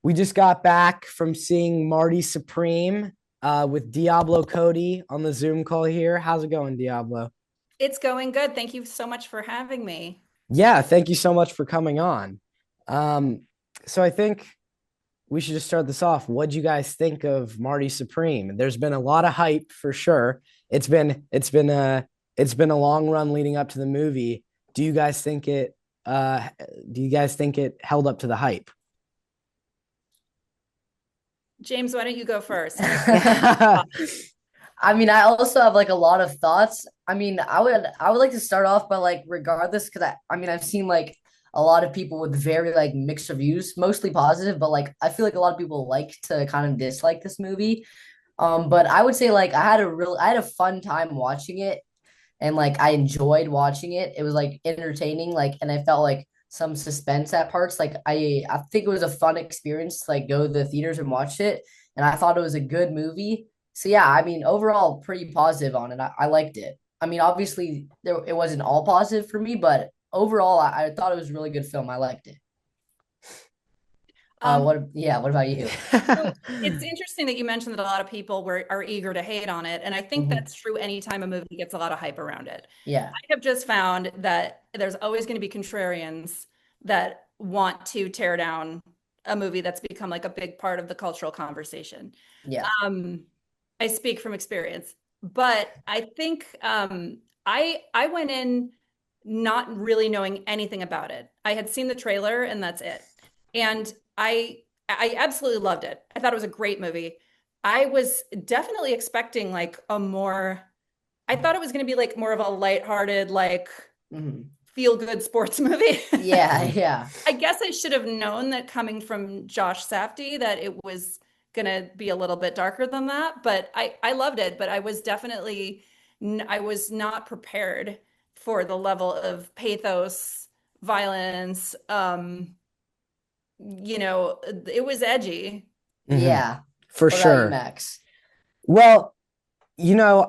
We just got back from seeing Marty Supreme with Diablo Cody on the Zoom call here. How's it going, Diablo? It's going good. Thank you so much for having me. Yeah, thank you so much for coming on. Um, so I think we should just start this off. What do you guys think of Marty Supreme? There's been a lot of hype for sure. It's been a long run leading up to the movie. Do you guys think it do you guys think it held up to the hype? James, why don't you go first? I mean, I also have like a lot of thoughts. I mean, I would like to start off by like regardless because I mean I've seen like a lot of people with very like mixed reviews, mostly positive, but like I feel like a lot of people like to kind of dislike this movie. But I would say like I had a fun time watching it and like I enjoyed watching it. It was like entertaining, like and I felt like some suspense at parts. Like I think it was a fun experience to like go to the theaters and watch it. And I thought it was a good movie. So yeah, I mean overall pretty positive on it. I liked it. I mean, obviously it wasn't all positive for me, but overall I thought it was a really good film. I liked it. Um, What about you? so it's interesting that you mentioned that a lot of people are eager to hate on it, and I think Mhm. that's true anytime a movie gets a lot of hype around it. Yeah. I have just found that there's always going to be contrarians that want to tear down a movie that's become like a big part of the cultural conversation. Yeah. Um, I speak from experience, but I think I went in not really knowing anything about it. I had seen the trailer and that's it. And I absolutely loved it. I thought it was a great movie. I was definitely expecting like a more I thought it was going to be like more of a lighthearted like Mhm. feel good sports movie. Yeah, yeah. I guess I should have known that coming from Josh Safdie that it was gonna be a little bit darker than that, but I loved it, but I was definitely I was not prepared for the level of pathos, violence. It was edgy. Mhm. Yeah. For What about you, sure. Max? Well,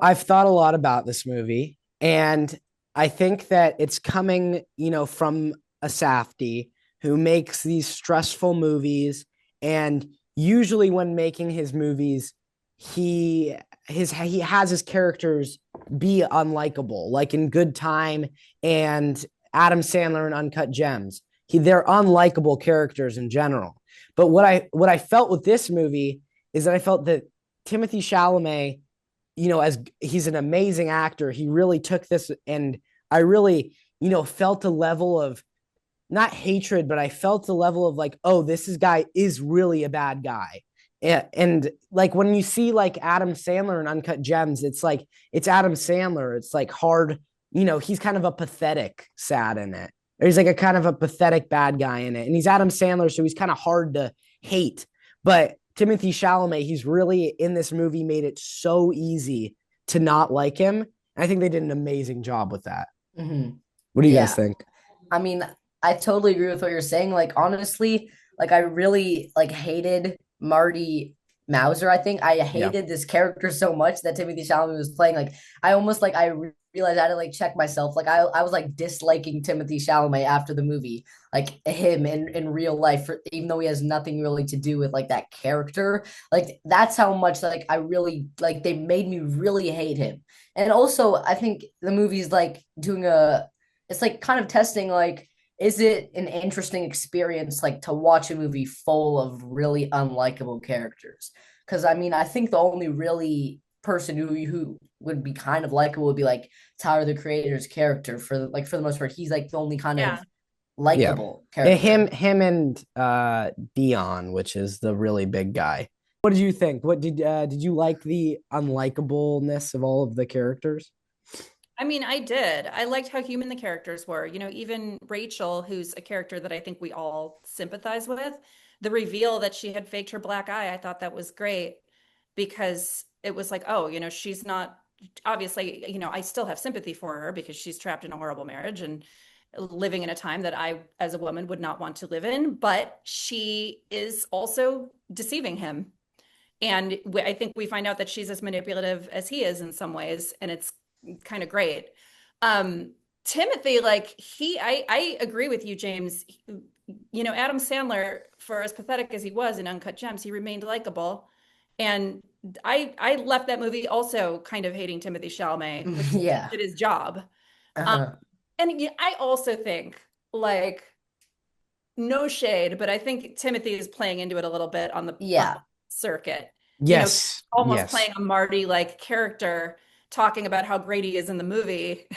I've thought a lot about this movie, and I think that it's coming, from a Safdie who makes these stressful movies, and usually when making his movies, he has his characters be unlikable, like in Good Time and Adam Sandler and Uncut Gems. They're unlikable characters in general. But what I felt with this movie is that I felt that Timothy Chalamet, as he's an amazing actor, he really took this, and I really, felt a level of not hatred, but I felt a level of like, oh, guy is really a bad guy. And like when you see like Adam Sandler in Uncut Gems, it's like it's Adam Sandler. It's like hard, he's kind of a pathetic sad in it. Or he's like a kind of a pathetic bad guy in it. And he's Adam Sandler, so he's kind of hard to hate. But Timothy Chalamet, he's really in this movie made it so easy to not like him. And I think they did an amazing job with that. Hmm. What do you guys Yeah. think? I mean, I totally agree with what you're saying. Like, honestly, like I really like hated Marty Mauser. I think I Yeah. hated this character so much that Timothy Chalamet was playing. Like, I almost like realized I had to like check myself. Like, I was like disliking Timothy Chalamet after the movie, like him in real life, even though he has nothing really to do with like that character. Like, that's how much like I really like they made me really hate him. And also, I think the movie's like doing a it's like kind of testing like is it an interesting experience like to watch a movie full of really unlikable characters? Because I mean, I think the only really person who would be kind of likable would be like Tyler the Creator's character for the most part. He's like the only kind of Yeah. Yeah. likable Him, character. him, and Dion, which is the really big guy. What did you think? Did you like the unlikableness of all of the characters? I mean, I did. I liked how human the characters were. Even Rachel, who's a character that I think we all sympathize with, the reveal that she had faked her black eye, I thought that was great because it was like, oh, she's not obviously, I still have sympathy for her because she's trapped in a horrible marriage and living in a time that I, as a woman, would not want to live in, but she is also deceiving him. And I think we find out that she's as manipulative as he is in some ways, and it's kind of great. Um, Timothy, like I agree with you, James. Adam Sandler, for as pathetic as he was in Uncut Gems, he remained likable. And I left that movie also kind of hating Timothy Chalamet, which Yeah. did his job. Um, Uh-huh. and I also think, like, no shade, but I think Timothy is playing into it a little bit on the Yeah. circuit. Yes, Almost yes, playing a Marty like character, talking about how great he is in the movie,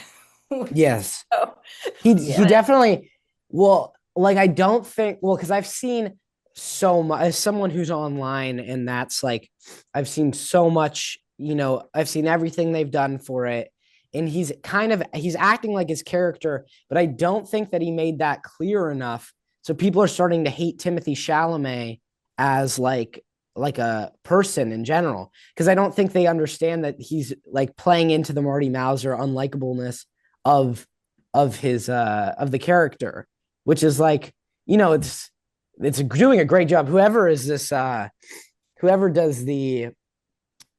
which is yes. so. He Yeah. But definitely, well, like I don't think, well, because I've seen so much as someone who's online, and that's like I've seen so much, I've seen everything they've done for it. And he's acting like his character, but I don't think that he made that clear enough. So people are starting to hate Timothy Chalamet as like a person in general, because I don't think they understand that he's like playing into the Marty Mauser unlikableness of of the character, which is like, it's doing a great job. Whoever is this whoever does the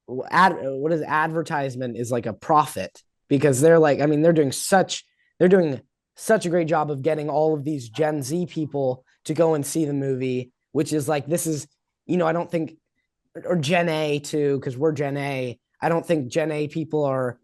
what is advertisement is like a prophet, because they're like, I mean, they're doing such a great job of getting all of these Gen Z people to go and see the movie, which is like, this is, I don't think, or Gen A too, because we're Gen A. I don't think Gen A people are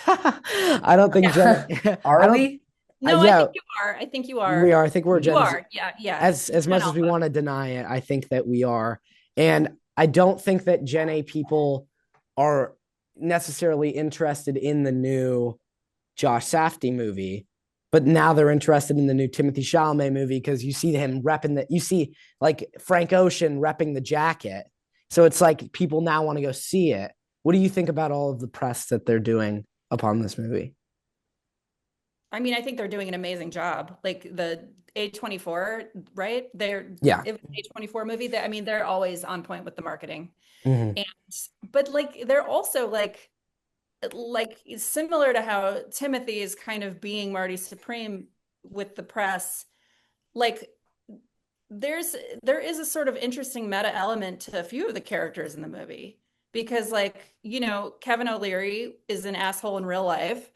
I don't think yeah. Gen I Are don't we? No, I yeah, think you are. I think you we are. are. I think we're You Gen Z. are. Yeah, yeah. As Gen much as we Alpha. want to deny it, I think that we are. And I don't think that Gen A people are necessarily interested in the new Josh Safdie movie, but now they're interested in the new Timothy Chalamet movie, because you see him repping you see like Frank Ocean repping the jacket. So it's like people now want to go see it. What do you think about all of the press that they're doing upon this movie? I mean, I think they're doing an amazing job. Like the A24, right? Yeah. It was an A24 movie. I mean, they're always on point with the marketing. Mm-hmm. And but like they're also like similar to how Timothy is kind of being Marty Supreme with the press. Like there's there is a sort of interesting meta element to a few of the characters in the movie, because like, Kevin O'Leary is an asshole in real life,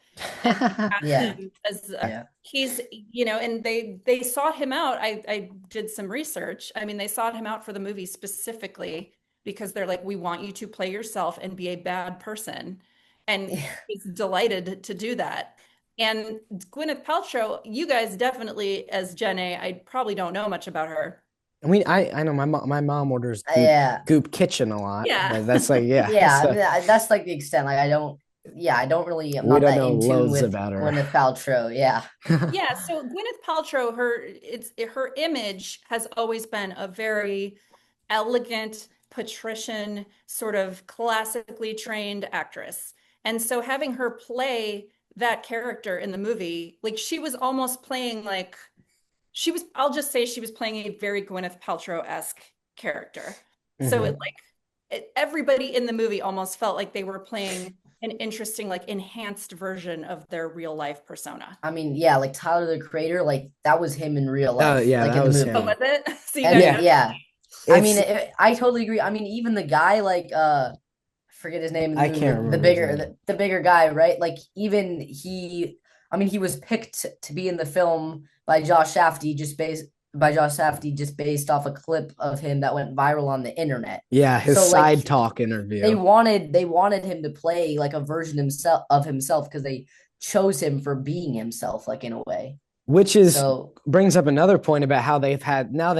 and they cast Yeah. him as Yeah. he's, and they sought him out. I did some research. I mean, they sought him out for the movie specifically because they're like, we want you to play yourself and be a bad person, and he's delighted to do that. And Gwyneth Paltrow, you guys definitely, as Gen A, I probably don't know much about her. I know my mom orders Yeah. Goop Kitchen a lot, Yeah. but that's like, yeah. Yeah. I So mean, that's like the extent. Like, I don't, yeah, I don't really, I'm we not don't that know in tune loads with about her. Gwyneth Paltrow. Yeah. Yeah, so Gwyneth Paltrow, her image has always been a very elegant, patrician, sort of classically trained actress. And so having her play that character in the movie, like she was almost playing like I'll just say she was playing a very Gwyneth Paltrow-esque character. So Hmm. everybody in the movie almost felt like they were playing an interesting, like enhanced version of their real life persona. I mean, yeah, like Tyler the Creator, like that was him in real Oh life, yeah, like that in the was Oh, movie. him. was it? So you And guys then, Yeah, know. yeah, I mean, it's I totally agree. I mean, even the guy, like, forget his name in the I movie, can't the remember his bigger, name. the bigger guy, right? Like, even he, I mean, he was picked to be in the film by Josh Safdie just based off a clip of him that went viral on the internet. Yeah, his So, like, side talk interview, they wanted him to play like a version himself because they chose him for being himself, like in a way. which is So brings up another point about how they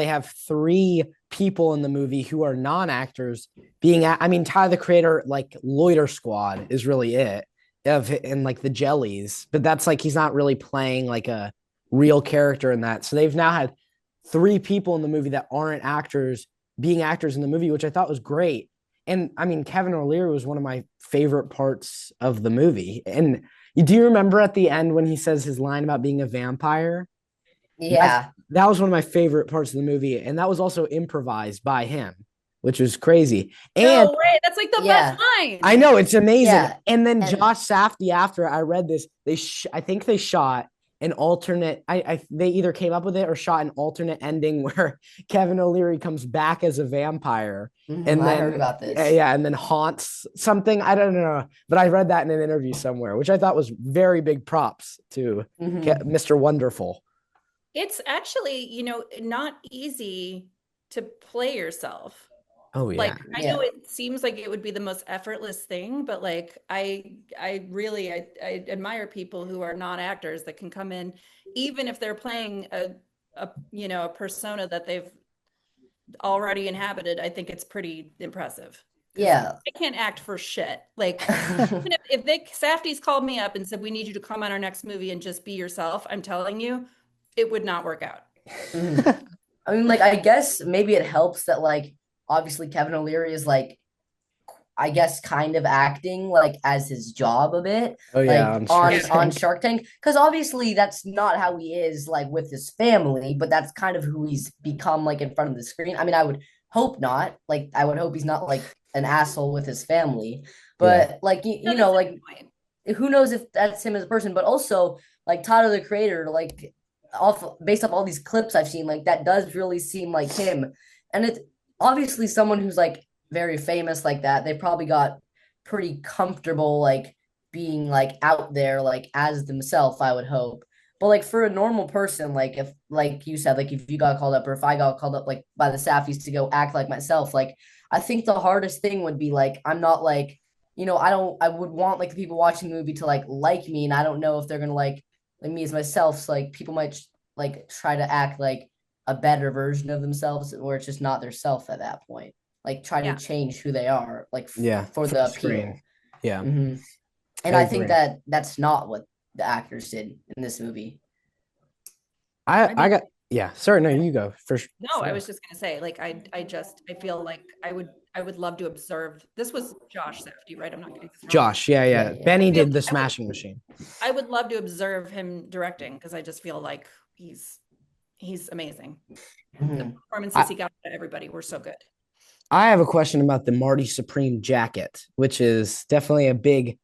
have three people in the movie who are non-actors I mean, Tyler the Creator, like Loiter Squad is really it, and like the Jellies, but that's like he's not really playing like a real character in that. So they've now had three people in the movie that aren't actors being actors in the movie, which I thought was great. And I mean, Kevin O'Leary was one of my favorite parts of the movie. And do you remember at the end when he says his line about being a vampire? That's yeah, that was one of my favorite parts of the movie, and that was also improvised by him, which was crazy. And No way. That's like the best yeah, I line. know it's amazing. yeah, And then and Josh Safdie, after I read this, I think they shot an alternate. They either came up with it or shot an alternate ending where Kevin O'Leary comes back as a vampire, and I heard then about yeah, this. yeah, and then haunts something. I don't know, but I read that in an interview somewhere, which I thought was very big props to Hmm. Mr. Wonderful. It's actually, not easy to play yourself. Oh Like, yeah. I know Yeah. it seems like it would be the most effortless thing, but like I really I admire people who are not actors that can come in, even if they're playing a persona that they've already inhabited. I think it's pretty impressive because Yeah. I can't act for shit. Like, even if they Safdie's called me up and said we need you to come on our next movie and just be yourself, I'm telling you, it would not work out. Mhm. I mean, like, I guess maybe it helps that, like, obviously Kevin O'Leary is like, I guess, kind of acting like as his job a bit, Oh yeah, like on Shark Yeah. on Tank. Shark Tank, because obviously that's not how he is like with his family, but that's kind of who he's become like in front of the screen. I mean, I would hope not. Like, I would hope he's not like an asshole with his family, Yeah. but like No, you that's know, a like good point. who knows if that's him as a person, but also like Tyler the Creator, like off based off all these clips I've seen, like that does really seem like him. And it's obviously someone who's like very famous like that. They probably got pretty comfortable like being like out there like as themselves, I would hope. But like for a normal person, like if like you said, like if you got called up or if I got called up like by the Safdies to go act like myself, like I think the hardest thing would be like I'm not like I would want like the people watching the movie to like me, and I don't know if they're gonna like me as myself. So like people might like try to act like a better version of themselves, or it's just not their self at that point. Like try to Yeah. change who they are, like Yeah. for For the the screen. appeal. Yeah. Hmm. I And I think agree. that that's not what the actors did in this movie. I I I mean, got yeah. Sorry, no, you go for no, I sure. was just gonna say, like, I feel like I would love to observe. This was Josh Safdie, right? I'm not getting this wrong. Josh, yeah, Yeah, yeah. yeah. Benny Feel did the I would Smashing Machine. I would love to observe him directing because I just feel like he's amazing. The Hmm. performances I he got out of everybody were so good. I have a question about the Marty Supreme jacket, which is definitely a big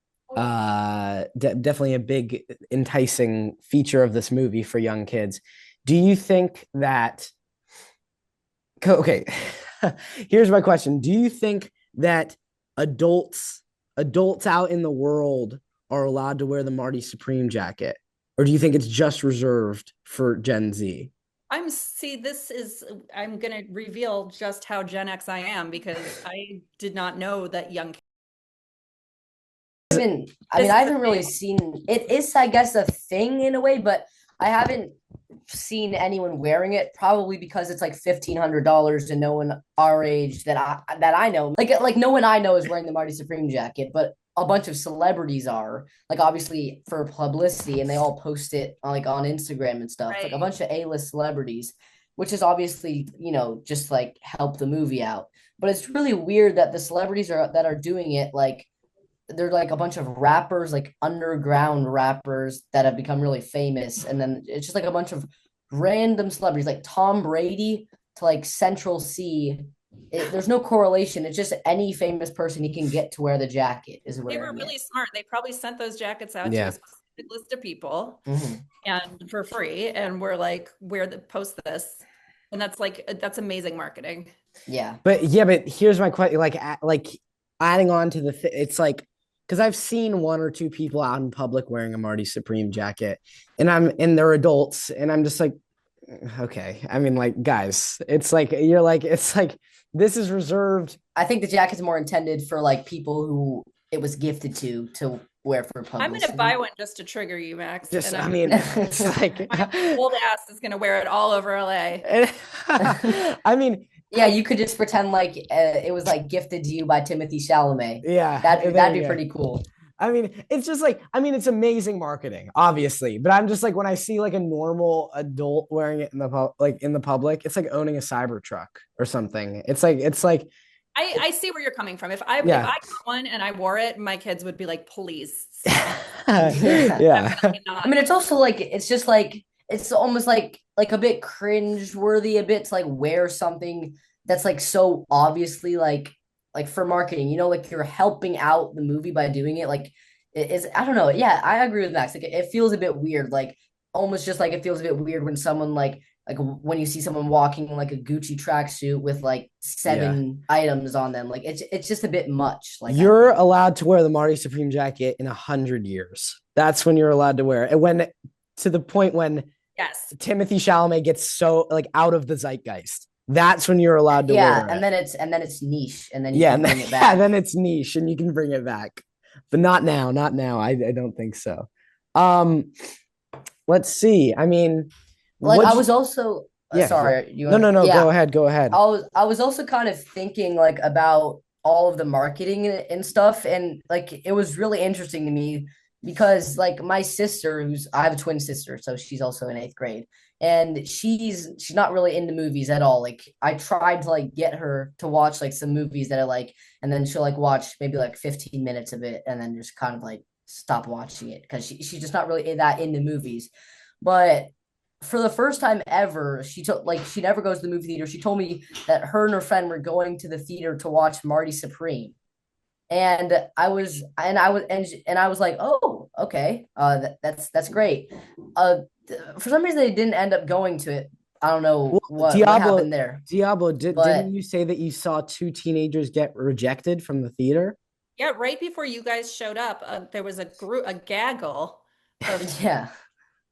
definitely a big enticing feature of this movie for young kids. Do you think that okay, here's my question. Do you think that adults out in the world are allowed to wear the Marty Supreme jacket? Or do you think it's just reserved for Gen Z? I'm gonna reveal just how Gen X I am because I did not know that young I mean, this I is a haven't really thing. seen it is, I guess, a thing in a way, but I haven't seen anyone wearing it, probably because it's like $1,500 and no one our age that I know. Like no one I know is wearing the Marty Supreme jacket, but a bunch of celebrities are, like obviously for publicity, and they all post it like on Instagram and stuff. Like a Right. bunch of A-list celebrities, which is obviously, just like help the movie out. But it's really weird that the celebrities that are doing it like they're like a bunch of rappers, like underground rappers that have become really famous, and then it's just like a bunch of random celebrities, like Tom Brady to like Central C. There's no correlation. It's just any famous person he can get to wear the jacket is They were wearing it. really smart. They probably sent those jackets out to a Yeah. specific list of people Hmm. and for free, and we're like, where the post this, and that's amazing marketing. Yeah. But yeah, but here's my question: like adding on to it's like because I've seen one or two people out in public wearing a Marty Supreme jacket, and they're adults, and I'm just like, okay. I mean, like guys, it's like it's like this is reserved. I think the jacket's more intended for like people who it was gifted to wear for I'm gonna buy publicity. one just to trigger you, Max, Just and I I'm mean, it's like my old ass is gonna wear it all over LA. I mean, Yeah, you could just pretend like it was like gifted to you by Timothy Chalamet. yeah, That'd there be you go. pretty cool. I mean, it's just like, I mean, it's amazing marketing, obviously, but I'm just like, when I see like a normal adult wearing it in like in the public, it's like owning a Cybertruck or something. I see where you're coming from. If I Yeah. got one and I wore it, my kids would be like, please stop. Yeah. Yeah. Definitely I not. mean, it's also like it's just like it's almost like a bit cringe worthy a bit to like wear something that's like so obviously like for marketing, like you're helping out the movie by doing it. Like it is, I don't know. Yeah, I agree with Max. Like it feels a bit weird, like almost just like it feels a bit weird when someone like when you see someone walking in like a Gucci tracksuit with like Yeah. 7 items on them. Like it's just a bit much, like I You're think. allowed to wear the Marty Supreme jacket in 100 years. That's when you're allowed to wear it. And when to the point when Yes. Timothy Chalamet gets so like out of the zeitgeist. That's when you're allowed to Yeah, wear and it. then it's niche, and then you Yeah, can and then, bring it yeah, back. then it's niche and you can bring it back. But not now, not now. I don't think so. Um, let's see. I mean, Like I what was also yeah, yeah. sorry, you No, want no, no, yeah. go ahead, go ahead. I was also kind of thinking like about all of the marketing and stuff, and like it was really interesting to me because like my sister, who's I have a twin sister, so she's also in eighth grade, and she's not really into movies at all. Like I tried to like get her to watch like some movies that I like, and then she'll like watch maybe like 15 minutes of it, and then just kind of like stop watching it because she's just not really that into movies. But for the first time ever, she took like she never goes to the movie theater. She told me that her and her friend were going to the theater to watch Marty Supreme. And I was like, oh, okay, that's great. For some reason they didn't end up going to it. I don't know Well, what happened there, Diablo, but didn't you say that you saw two teenagers get rejected from the theater? Yeah, right before you guys showed up, there was a gaggle of yeah,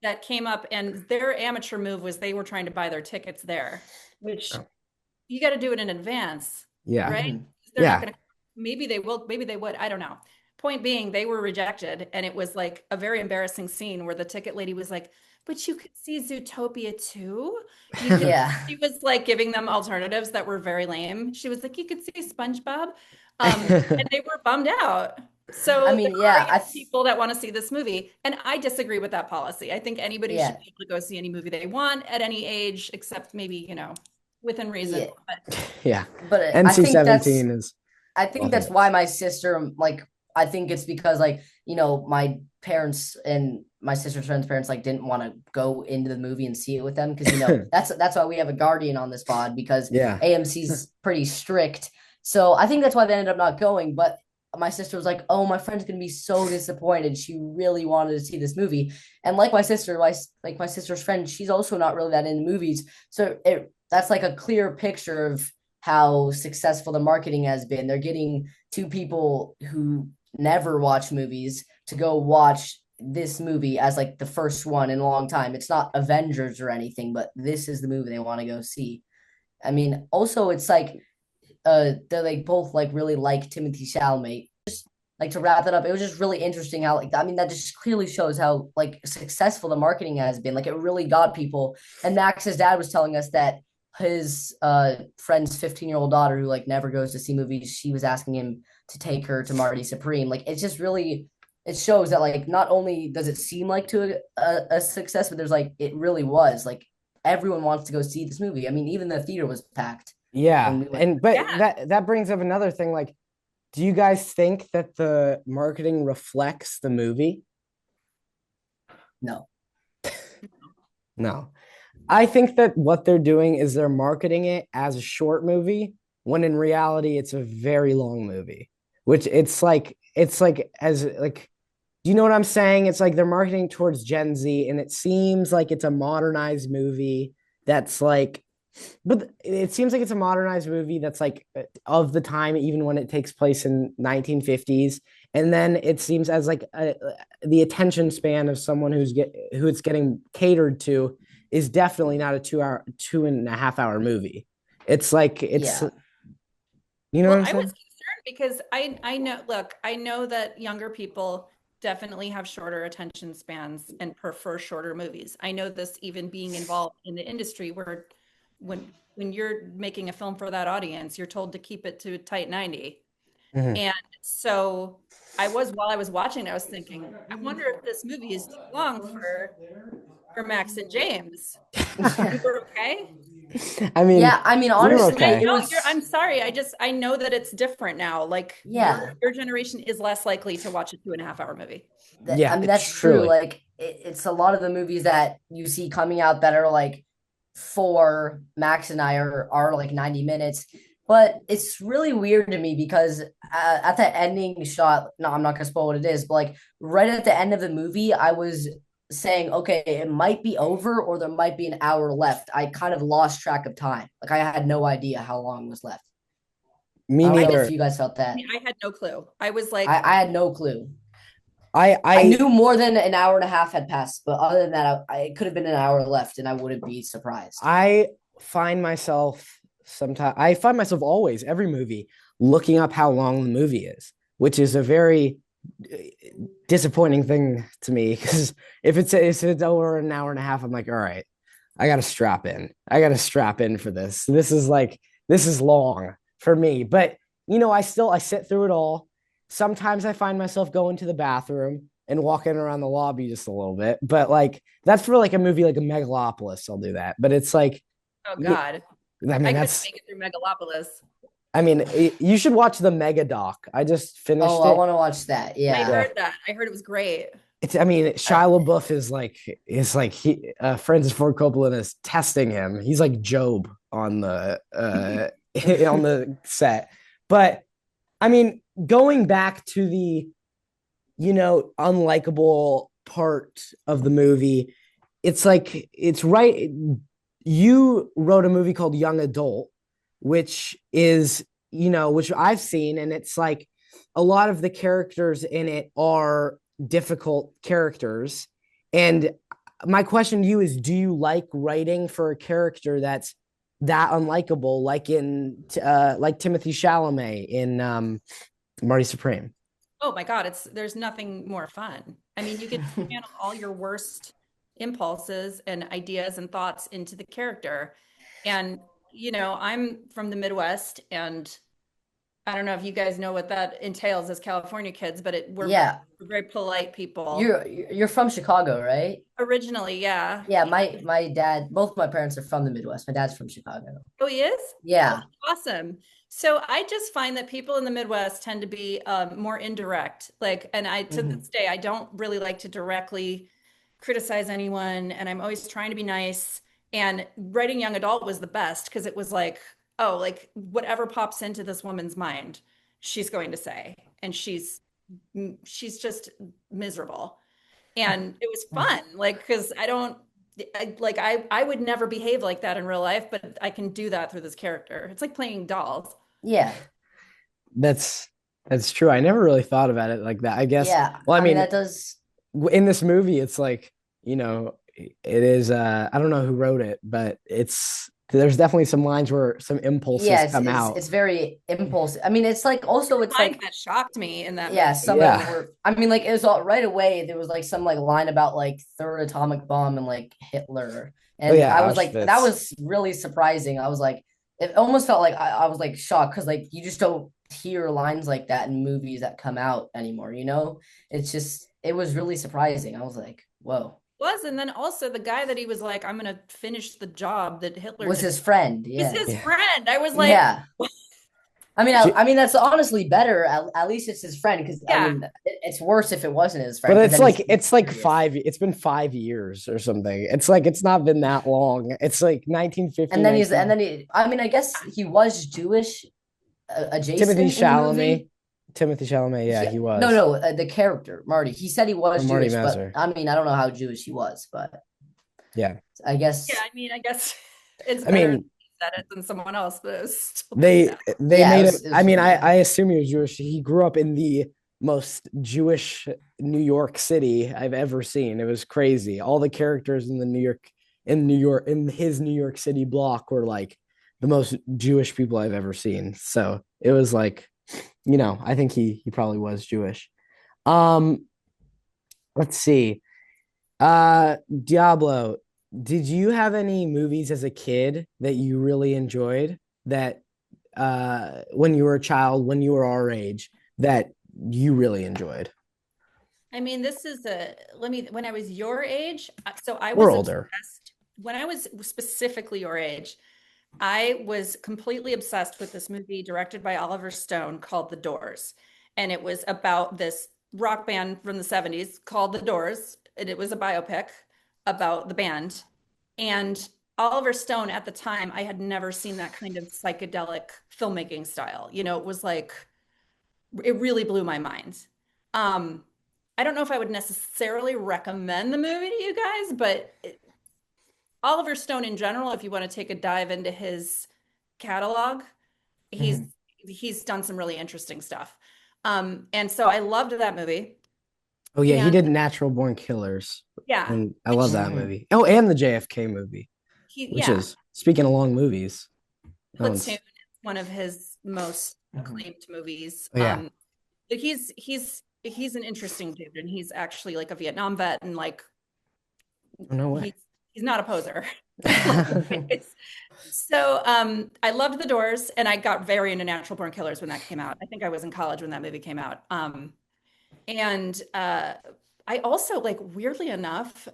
that came up, and their amateur move was they were trying to buy their tickets there, which Oh, you got to do it in advance, yeah. right? mhm. They're not Yeah. going to, maybe they will, maybe they would. I don't know. Point being, they were rejected. And it was like a very embarrassing scene where the ticket lady was like, but you could see Zootopia too. You could, Yeah. she was like giving them alternatives that were very lame. She was like, you could see SpongeBob. And they were bummed out. I So there mean, are yeah, young people that want to see this movie. And I disagree with that policy. I think anybody should yeah, be able to go see any movie they want at any age, except maybe, within reason. yeah. But Yeah. But NC 17 is I think off that's limits. why my sister like I think it's because like my parents and my sister's friends' parents like didn't want to go into the movie and see it with them because that's why we have a guardian on this pod because Yeah. AMC's pretty strict. So I think that's why they ended up not going. But my sister was like, "Oh, my friend's gonna be so disappointed. She really wanted to see this movie." And like my sister, like my sister's friend, she's also not really that into movies. So that's like a clear picture of how successful the marketing has been. They're getting two people who never watch movies to go watch this movie as like the first one in a long time. It's not Avengers or anything, but this is the movie they want to go see. I mean, also it's like they're like both like really like Timothy Chalamet. Like to wrap that up, it was just really interesting how like I mean that just clearly shows how like successful the marketing has been. Like it really got people. And Max's dad was telling us that his friend's 15-year-old daughter who like never goes to see movies, she was asking him to take her to Marty Supreme. Like it's just really it shows that like not only does it seem like to a success, but there's like it really was like everyone wants to go see this movie. I mean, even the theater was packed when Yeah. we went. And but yeah, that brings up another thing. Like, do you guys think that the marketing reflects the movie? No. No. I think that what they're doing is they're marketing it as a short movie when in reality it's a very long movie. Which it's like as like do you know what I'm saying? It's like they're marketing towards Gen Z and it seems like it's a modernized movie that's like but it seems like it's a modernized movie that's like of the time even when it takes place in 1950s and then it seems as like the attention span of someone who it's getting catered to is definitely not a 2 hour 2.5 hour movie. It's like it's Yeah. you know what well, I'm I was saying. concerned because I know, look, I know that younger people definitely have shorter attention spans and prefer shorter movies. I know this even being involved in the industry where when you're making a film for that audience, you're told to keep it to a tight 90. Mhm. And so while I was watching, I was thinking, I wonder if this movie is too long for Max and James. You were okay? I mean, Yeah, I mean, we were I honestly, okay. it know you're, was, I'm sorry. I know that it's different now. Like yeah, your generation is less likely to watch a 2.5 hour movie. I Yeah, mean, it's that's true. truly. Like, it's a lot of the movies that you see coming out that are like for Max and I are like 90 minutes. But it's really weird to me because at the ending shot, no, I'm not gonna spoil what it is, but like right at the end of the movie, I was saying, okay, it might be over or there might be an hour left. I kind of lost track of time. Like I had no idea how long was left. Me I don't I know didn't, if neither. you guys felt that. I had no clue. I was I, like, I had no clue. I I I knew more than an hour and a half had passed, but other than that, it could have been an hour left, and I wouldn't be surprised. I find myself sometimes I find myself always every movie looking up how long the movie is, which is a very uh, disappointing thing to me because if it's over an hour and a half, I'm like, all right, I gotta strap in. I gotta strap in for this. This is long for me. But I sit through it all. Sometimes I find myself going to the bathroom and walking around the lobby just a little bit. But like that's for like a movie like a Megalopolis, I'll do that. But it's like, Oh yeah, God, I mean I couldn't that's make it through Megalopolis. I mean you should watch the Mega Doc. I just Oh, finished I it. want to watch that. I Yeah. Yeah. heard that. I heard it was great. It's I mean I, Shia LaBeouf is like he Francis Ford Coppola is testing him. He's like Job on the on the set. But I mean, going back to the unlikable part of the movie, it's like it's right. You wrote a movie called Young Adult, which is which I've seen, and it's like a lot of the characters in it are difficult characters. And my question to you is, do you like writing for a character that's that unlikable, like Timothy Chalamet in Marty Supreme? Oh my God, there's nothing more fun. I mean, you get to channel all your worst impulses and ideas and thoughts into the character. And, I'm from the Midwest, and I don't know if you guys know what that entails as California kids, but yeah, we're very polite people. you're from Chicago, right? Originally, yeah. Yeah, my dad, both my parents are from the Midwest. My dad's from Chicago. Oh, he is? Oh, Yeah. awesome. So I just find that people in the Midwest tend to be more indirect. Like, and to Hmm. this day, I don't really like to directly criticize anyone, and I'm always trying to be nice. And writing young adult was the best because it was like, oh, like whatever pops into this woman's mind, she's going to say, and she's just miserable. And it was fun, like because I would never behave like that in real life, but I can do that through this character. It's like playing dolls. Yeah. That's that's true. I never really thought about it like that. I guess. Yeah. Well, I I mean, mean, that does. in this movie, it's like it is. I don't know who wrote it, but there's definitely some lines where some impulses Yeah, come out. it's very impulsive. I mean, it's like also it's Line like that shocked me in that yeah, movie. some of them Yeah. were. I mean, like it was all right away. There was like some like line about like third atomic bomb and like Hitler, Oh and I yeah, was like, that Auschwitz. was really surprising. I was like, it almost felt like I was like shocked because like you just don't hear lines like that in movies that come out anymore. It's just it was really surprising. I was like, whoa, Was and then also the guy that he was like, I'm gonna finish the job that Hitler was did his friend? is Yeah, his Yeah. friend. I was like, yeah. I mean, I mean that's honestly better. At least it's his friend because I yeah. mean it's worse if it wasn't his But friend because then he's it's like serious. it's been 5 years or something. It's like it's not been that long. It's like 1950, And 19. then I mean, I guess he was Jewish Timothy adjacent in the Chalamet. movie. Timothy Chalamet, yeah, he No, was. no, the character Marty. He said he Or was Marty Jewish, but Messer. I mean, I don't know how Jewish he was, but Yeah. I Yeah, guess I mean, I guess it's I better that mean, he said it than someone else, but it was still pretty they bad. they yeah, made him. it I was mean, pretty I bad. assume he was Jewish. He grew up in the most Jewish New York City I've ever seen. It was crazy. All the characters in his New York City block were like the most Jewish people I've ever seen. So it was like, I think he probably was Jewish. Um, let's see. Diablo, did you have any movies as a kid that you really enjoyed that when you were a child, when you were our age, that you really enjoyed? I mean, when I was your age, so I We're was older. obsessed. When I was specifically your age, I was completely obsessed with this movie directed by Oliver Stone called The Doors. And it was about this rock band from the 70s called The Doors. And it was a biopic about the band. And Oliver Stone at the time, I had never seen that kind of psychedelic filmmaking style. It was like, it really blew my mind. Um, I don't know if I would necessarily recommend the movie to you guys, but Oliver Stone in general, if you want to take a dive into his catalog, he's Mhm. he's done some really interesting stuff. And so I loved that movie. Oh yeah, he And did Natural Born Killers, yeah, and I love which that Mhm. movie. Oh, and the JFK movie, which yeah, is speaking of long movies. That Platoon one's is one of his most Mhm. acclaimed movies. oh yeah. But he's an interesting dude, and he's actually like a Vietnam vet, and like Oh, no way. he's he's not a poser. Like, so I loved The Doors, and I got very into Natural Born Killers when that came out. I think I was in college when that movie came out. And I also, like, weirdly enough,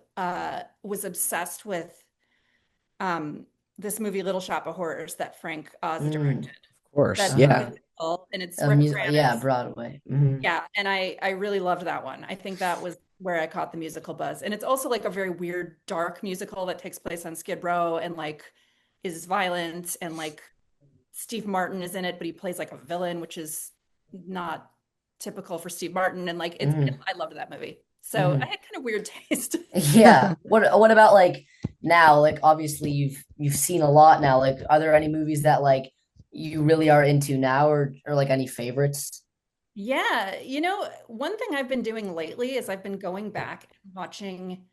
was obsessed with um this movie Little Shop of Horrors that Frank Oz Mm. directed. Of course, That's a yeah. Uh-huh. musical, and it's A Rick music, yeah, Moranis. Broadway. Hmm. Yeah, and I really loved that one. I think that was where I caught the musical buzz. And it's also like a very weird, dark musical that takes place on Skid Row and like is violent, and like Steve Martin is in it, but he plays like a villain, which is not typical for Steve Martin. And like Hmm. I loved that movie. So I Hmm. had kind of weird taste. Yeah. What about like now? Like obviously you've seen a lot now. Like are there any movies that like you really are into now or like any favorites? Yeah, one thing I've been doing lately is I've been going back and watching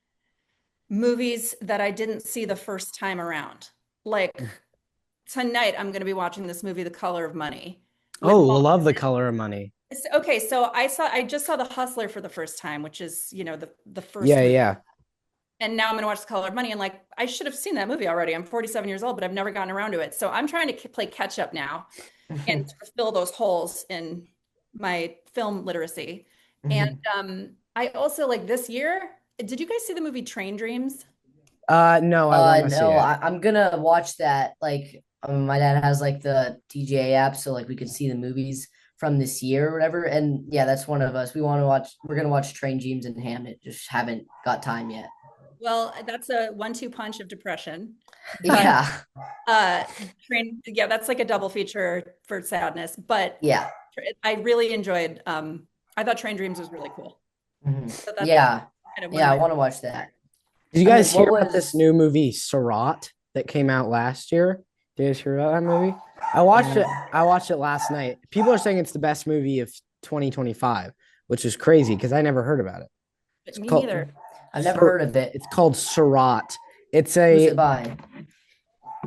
movies that I didn't see the first time around. Like tonight, I'm going to be watching this movie, The Color of Money, with Oh, Paul. love The Color of Money. Okay, so I just saw The Hustler for the first time, which is, the first Yeah, movie. yeah. And now I'm going to watch The Color of Money, and like I should have seen that movie already. I'm 47 years old, but I've never gotten around to it. So I'm trying to play catch up now and Hmm. sort of fill those holes in my film literacy. And Hmm. I also like this year, did you guys see the movie Train Dreams? No, I want to see No, it. I'm gonna watch that. Like, my dad has like the DJ app, so like we can see the movies from this year or whatever. And yeah, that's one of us. We want to watch. We're gonna watch Train Dreams and Hamnet. Just haven't got time yet. Well, that's a 1-2 punch of depression. But Yeah, uh yeah, that's like a double feature for sadness. But yeah, I really enjoyed I thought Train Dreams was really cool. hmm, So that's yeah, kind of one of yeah. I my want to watch that. Did you I guys mean, hear what about this was? new movie, Surat, that came out last year? Did you guys hear about that movie? I watched it. Mm, I watched it last night. People are saying it's the best movie of 2025, which is crazy because I never heard about it. but It's me called neither. I've never heard of it. it's called Surat. It's Who's a it by?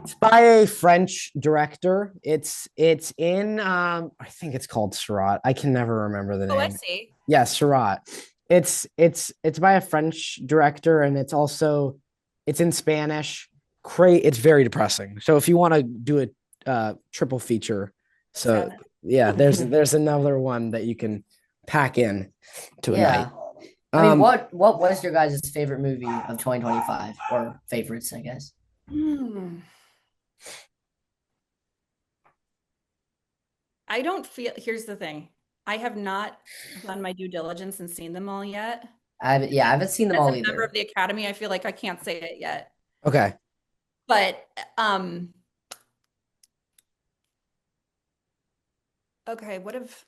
it's by a French director. It's in I think it's called Surat. I can never remember the Oh, I name. see. Yeah, Surat. It's by a French director, and it's in Spanish. It's very depressing. So if you want to do a triple feature, so Sadness. yeah, there's another one that you can pack in to a night. Yeah. I mean, Um, what was your guys' favorite movie of 2025 or favorites, I guess? Hmm. I don't feel, here's the thing. I have not done my due diligence and seen them all yet. I haven't seen them As a all member either. of the Academy, I feel like I can't say it yet. okay. But okay, what if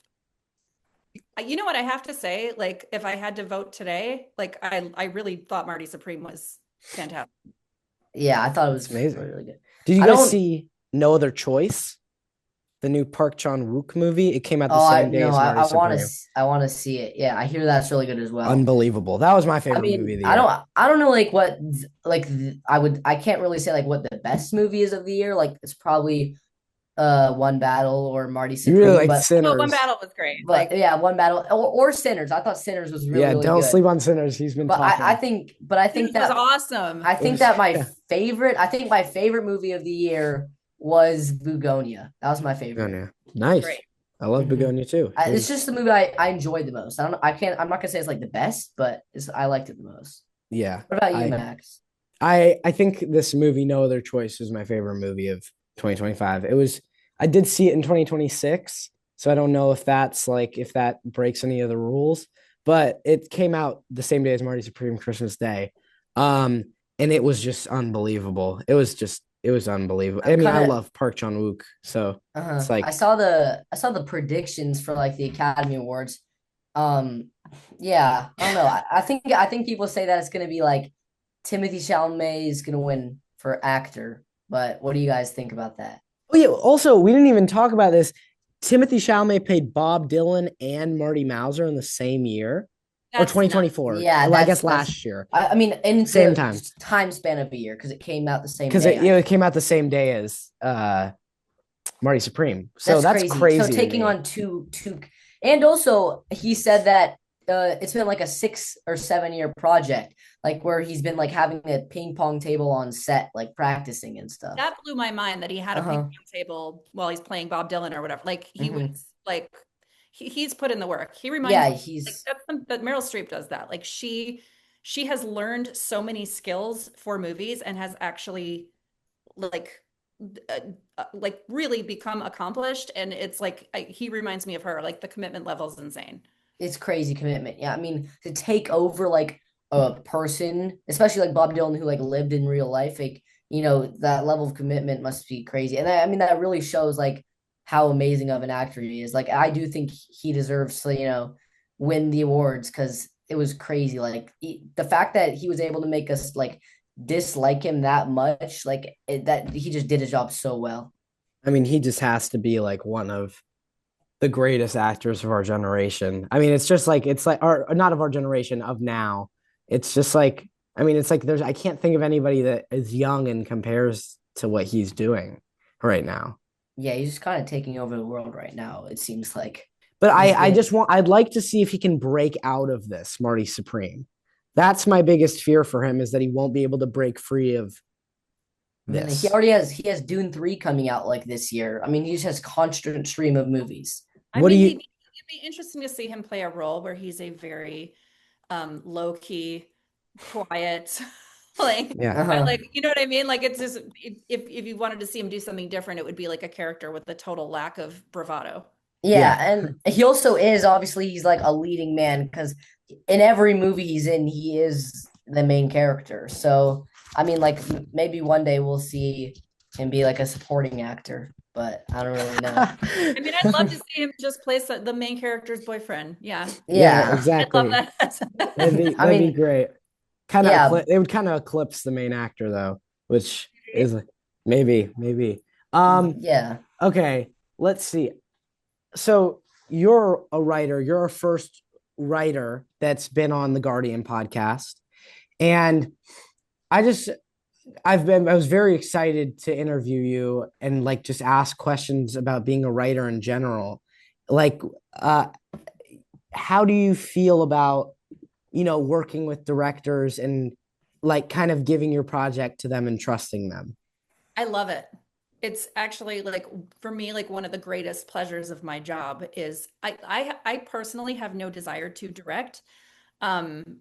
you know what I have to say? Like, if I had to vote today, like I really thought Marty Supreme was fantastic. Yeah, I thought it It's was really, amazing. really good. Did you I guys don't. see No Other Choice? The new Park Chan-wook movie. It came out the Oh, I same day no, as Marty I want to. Supreme. I want to see it. Yeah, I hear that's really good as well. Unbelievable. That was my I favorite movie mean, of the year. I don't know like what I would I can't really say like what the best movie is of the year. Like it's probably One Battle or Marty You really Supreme, liked Oh, One Sinners. Battle was great. but Like, yeah, One Battle or Sinners. I thought Sinners was really Yeah, really don't good. sleep on Sinners. He's been But talking. it was awesome. I It think was that yeah. I think my favorite movie of the year was Bugonia. That was my favorite. Begonia. It was Nice. great. I love Hmm. Begonia too. It It's was just the movie I enjoyed the most. I don't know. I'm not gonna say it's like the best, but I liked it the most. yeah. What about you, I Max? I think this movie, No Other Choice, is my favorite movie of 2025. I did see it in 2026, so I don't know if that breaks any of the rules, but it came out the same day as Marty Supreme Christmas Day. Um, and it was just unbelievable. It was unbelievable. I I'm mean, kind I of love Park Chan-wook, so it's I like saw the predictions for like the Academy Awards. Um, yeah, I don't know. I think people say that it's gonna be like Timothy Chalamet is gonna win for actor, but what do you guys think about that? oh yeah, also we didn't even talk about this. Timothy Chalamet played Bob Dylan and Marty Mauser in the same year. or That's not. 2024. Yeah, Well, I guess last year, I mean, in same the time, time span of a year because it came out the same because day. it came out the same day as Marty Supreme. So That's that's crazy. So crazy to taking me. on two, and also he said that it's been like a 6 or 7 year project, like where he's been like having a ping pong table on set, like practicing and stuff. That blew my mind that he had a ping Uh-huh. pong table while he's playing Bob Dylan or whatever. Like he was Hmm. like he's put in the work. He reminds Yeah, me like he's that Meryl Streep does that. Like she has learned so many skills for movies and has actually like uh, like really become accomplished. And it's like he reminds me of her. Like the commitment level is insane. it's crazy commitment. Yeah, I mean to take over like a person, especially like Bob Dylan who like lived in real life, like that level of commitment must be crazy. And I mean that really shows like how amazing of an actor he is. Like I do think he deserves to win the awards because it was crazy. Like the fact that he was able to make us like dislike him that much, like that he just did his job so well. I mean, he just has to be like one of the greatest actors of our generation. I mean, it's just like or not of our generation, of now. It's just like I mean, it's like I can't think of anybody that is young and compares to what he's doing right now. Yeah, he's just kind of taking over the world right now. It seems like But he's I been. just I'd like to see if he can break out of this Marty Supreme. That's my biggest fear for him, is that he won't be able to break free of I mean, he this. already has Dune 3 coming out like this year. I mean, he just has constant stream of movies. I What do mean, you it'd be interesting to see him play a role where he's a very low key, quiet, like yeah. Uh-huh. you know what I mean? Like it's just if you wanted to see him do something different, it would be like a character with a total lack of bravado. Yeah, Yeah. and he also is obviously he's like a leading man because in every movie he's in, he is the main character. So, I mean, like maybe one day we'll see him be like a supporting actor, but I don't really know. I mean, I'd love to see him just play the main character's boyfriend. Yeah, Yeah, Yeah. I'd love exactly. That'd that. be I that'd be mean, great. Kind of yeah, it would kind of eclipse the main actor though, which is maybe. Um yeah. okay, let's see. So you're a writer. You're a first writer that's been on the Guardian podcast. And I just I was very excited to interview you and like just ask questions about being a writer in general. Like uh how do you feel about working with directors and like kind of giving your project to them and trusting them? I love it. It's actually like for me, like one of the greatest pleasures of my job is I personally have no desire to direct.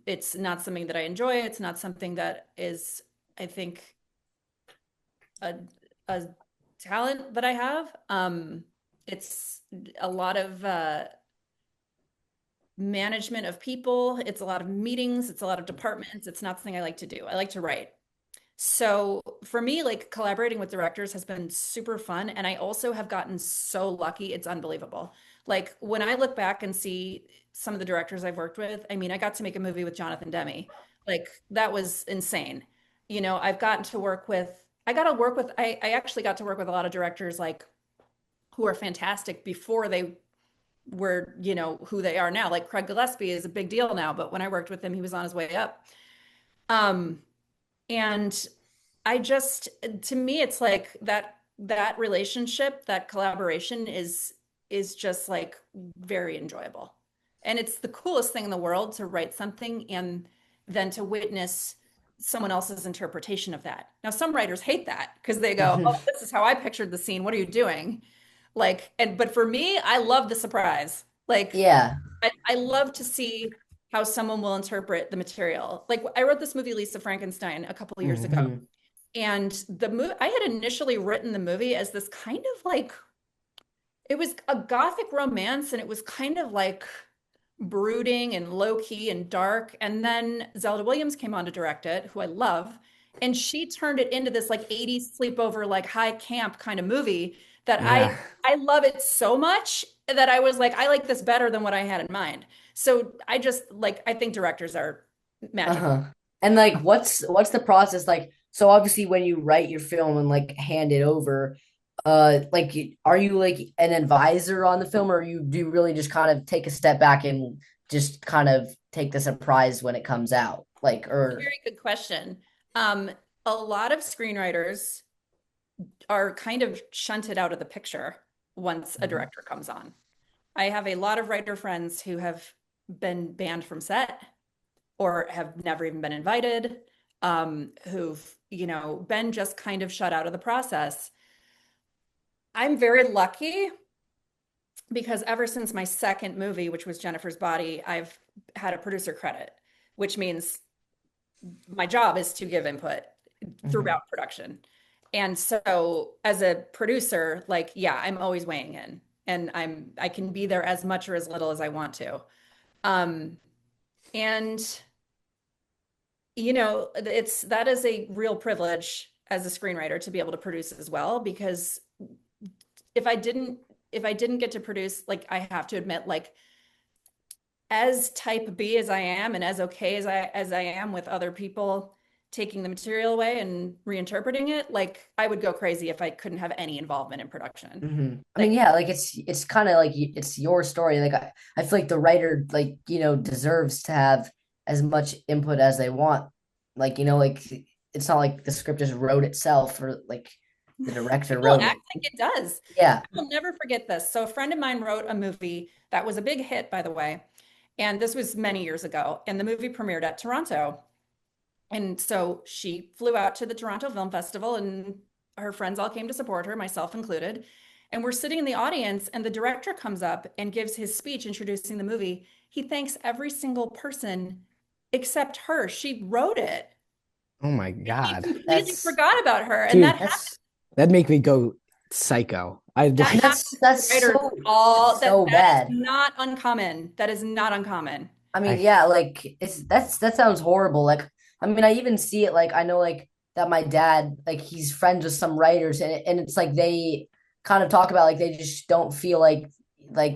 It's not something that I enjoy. It's not something that is, I think, a a talent that I have. It's a lot of management of people. It's a lot of meetings. It's a lot of departments. It's not something I like to do. I like to write. So for me, like collaborating with directors has been super fun. And I also have gotten so lucky. It's unbelievable. Like when I look back and see some of the directors I've worked with, I mean, I got to make a movie with Jonathan Demme. Like that was insane. I've gotten to work with, I actually got to work with a lot of directors like who are fantastic before they were, who they are now. Like Craig Gillespie is a big deal now, but when I worked with him, he was on his way up. Um, and I just, to me, it's like that relationship, that collaboration is just like very enjoyable. And it's the coolest thing in the world to write something and then to witness someone else's interpretation of that. Now, some writers hate that because they go, "Oh, this is how I pictured the scene. What are you doing?" Like, but for me, I love the surprise. Like, Yeah. I love to see how someone will interpret the material. Like I wrote this movie Lisa Frankenstein a couple of years ago, Hmm. and the movie I had initially written the movie as this kind of like it was a gothic romance, and it was kind of like brooding and low key and dark. And then Zelda Williams came on to direct it, who I love, and she turned it into this like 80s sleepover, like high camp kind of movie that I Yeah. I love it so much that I was like, I like this better than what I had in mind. So I just like I think directors are magical. Uh-huh. And like what's the process like? So obviously when you write your film and like hand it over, like are you like an advisor on the film or you do really just kind of take a step back and just kind of take the surprise when it comes out? Like, or Very good question. Um, a lot of screenwriters are kind of shunted out of the picture once a Mhm. director comes on. I have a lot of writer friends who have been banned from set or have never even been invited, who've, been just kind of shut out of the process. I'm very lucky because ever since my second movie, which was Jennifer's Body, I've had a producer credit, which means my job is to give input Mhm. throughout production. And so as a producer, like, yeah, I'm always weighing in and I can be there as much or as little as I want to. Um, and that is a real privilege as a screenwriter to be able to produce as well, because if I didn't if I didn't get to produce, like I have to admit, like as type B as I am and as okay as I am with other people taking the material away and reinterpreting it, like I would go crazy if I couldn't have any involvement in production. I mean, Like, yeah, like it's kind of like it's your story. Like I feel like the writer, like, deserves to have as much input as they want. Like, like it's not like the script just wrote itself, or like the director people wrote act it. like it does. Yeah. I will never forget this. So a friend of mine wrote a movie that was a big hit, by the way. And this was many years ago. And the movie premiered at Toronto. And so she flew out to the Toronto Film Festival, and her friends all came to support her, myself included. And we're sitting in the audience, and the director comes up and gives his speech introducing the movie. He thanks every single person except her. She wrote it. Oh my And he God. completely That's forgot about her. And Dude, that's that'd make me go psycho. I I that mean, happens to that's writers so all that so that is bad. not uncommon. That is not uncommon. I mean, I yeah, like that sounds horrible. Like, I mean, I even see it, like I know, like that my dad, like he's friends with some writers, and it's like they kind of talk about, like, they just don't feel like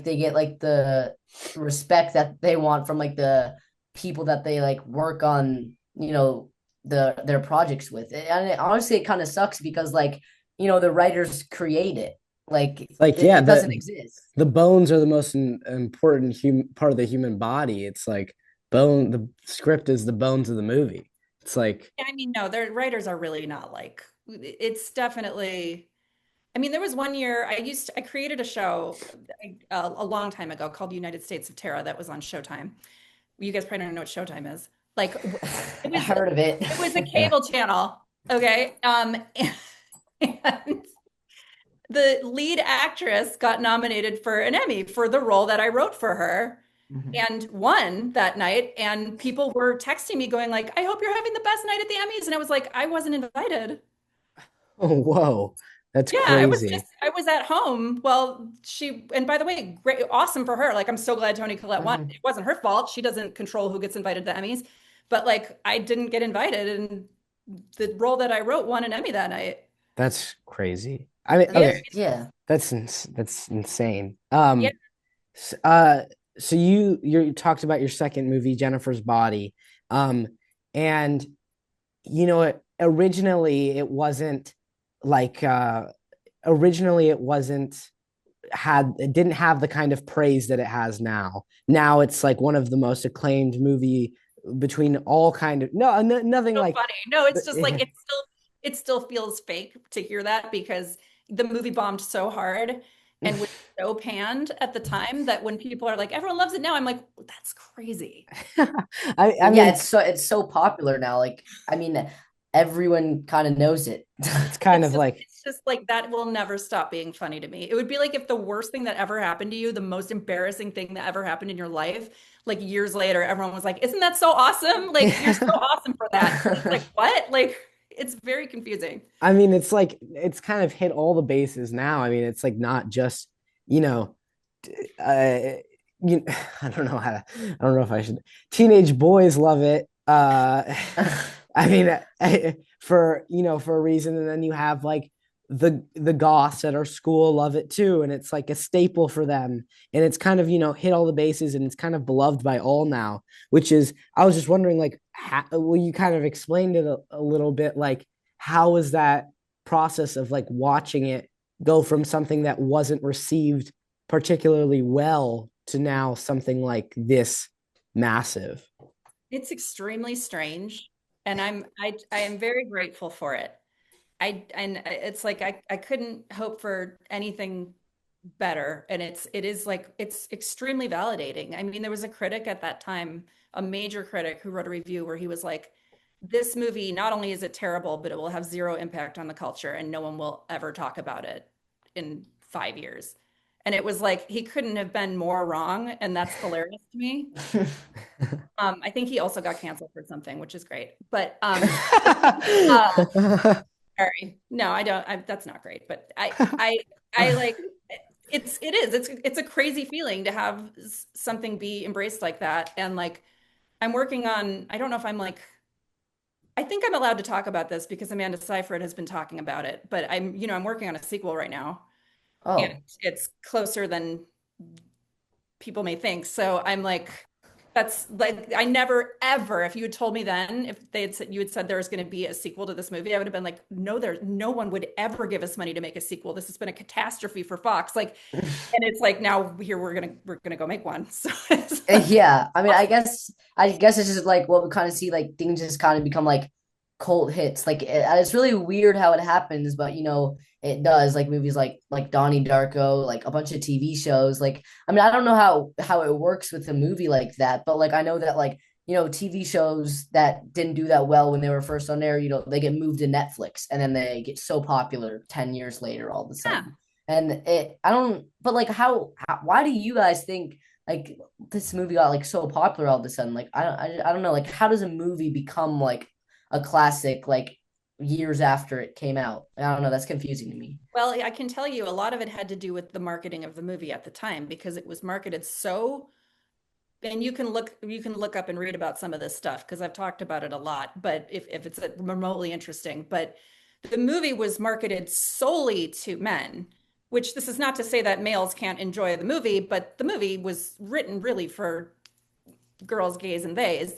they get like the respect that they want from like the people that they like work on, their projects with. And honestly, it kind of sucks because, like, the writers create it. Like like, yeah, it doesn't exist. the bones are the most important part of the human body. It's like the script is the bones of the movie. It's like, I mean, no, their writers are really not like it's definitely. I mean, there was one year I created a show a long time ago called United States of Terror that was on Showtime. You guys probably don't know what Showtime is. Like it I was heard of it. it was a yeah. cable channel, okay? And the lead actress got nominated for an Emmy for the role that I wrote for her Mhm. and won that night. And people were texting me going like, I hope you're having the best night at the Emmys. And I was like, I wasn't invited. Oh, whoa, that's Yeah, crazy. I was at home. Well, and by the way, great, awesome for her. Like, I'm so glad Toni Collette won. Mhm. It wasn't her fault. She doesn't control who gets invited to Emmys. But like, I didn't get invited. And the role that I wrote won an Emmy that night. That's crazy. I mean, Yeah. okay, That's yeah. that's insane. Yeah. S- uh, so you talked about your second movie, Jennifer's Body, um, and originally like it wasn't it didn't have the kind of praise that it has now. Now it's like one of the most acclaimed movie between all kind of nothing So like funny. No, it's just like it still feels fake to hear that because the movie bombed so hard and was so panned at the time that when people are like, everyone loves it now, I'm like, that's crazy. I Yeah, mean it's so popular now. Like, I mean, everyone kind of knows it. it's kind It's of just like it's just like that will never stop being funny to me. It would be like if the worst thing that ever happened to you, the most embarrassing thing that ever happened in your life, like years later, everyone was like, "Isn't that so awesome? Like you're so awesome for that." And it's like, "What?" Like it's very confusing. I mean, it's like it's kind of hit all the bases now. I mean, it's like not just, you know, uh, I don't know I don't know if I should. Teenage boys love it. I mean, for a reason, and then you have like the goths at our school love it too, and it's like a staple for them, and it's kind of hit all the bases, and it's kind of beloved by all now. Which is, I was just wondering, like, well, you kind of explained it a little bit, like how was that process of like watching it go from something that wasn't received particularly well to now something like this massive. It's extremely strange, and I am very grateful for it. And it's like I couldn't hope for anything better, and it is like it's extremely validating. I mean, there was a critic at that time, a major critic who wrote a review where he was like, this movie, not only is it terrible, but it will have zero impact on the culture and no one will ever talk about it in 5 years. And it was like he couldn't have been more wrong, and that's hilarious to me. I think he also got canceled for something, which is great. But uh, sorry, no, I don't. That's not great. But I like it's a crazy feeling to have something be embraced like that. And like I'm working on. I don't know if I'm like. I think I'm allowed to talk about this because Amanda Seyfried has been talking about it. But I'm working on a sequel right now, and Oh, it's closer than people may think. So I'm like, that's like, I never ever, if you had told me then, if they had said, you had said there was going to be a sequel to this movie, I would have been like, no, no one would ever give us money to make a sequel. This has been a catastrophe for Fox. Like, and it's like, now here we're gonna go make one. So it's like, yeah. I mean, I guess it's just like what we kind of see, like things just kind of become like cult hits. Like it's really weird how it happens, but it does. Like movies like Donnie Darko, like a bunch of TV shows. Like I mean, I don't know how it works with a movie like that, but like I know that like TV shows that didn't do that well when they were first on air, they get moved to Netflix and then they get so popular 10 years later all of a yeah. sudden. And I don't, but like why do you guys think like this movie got like so popular all of a sudden? Like I don't know, like how does a movie become like a classic like years after it came out? I don't know, that's confusing to me. Well, I can tell you a lot of it had to do with the marketing of the movie at the time because it was marketed so, and you can look up and read about some of this stuff because I've talked about it a lot, but if it's remotely interesting, but the movie was marketed solely to men, which this is not to say that males can't enjoy the movie, but the movie was written really for girls, gays, and theys.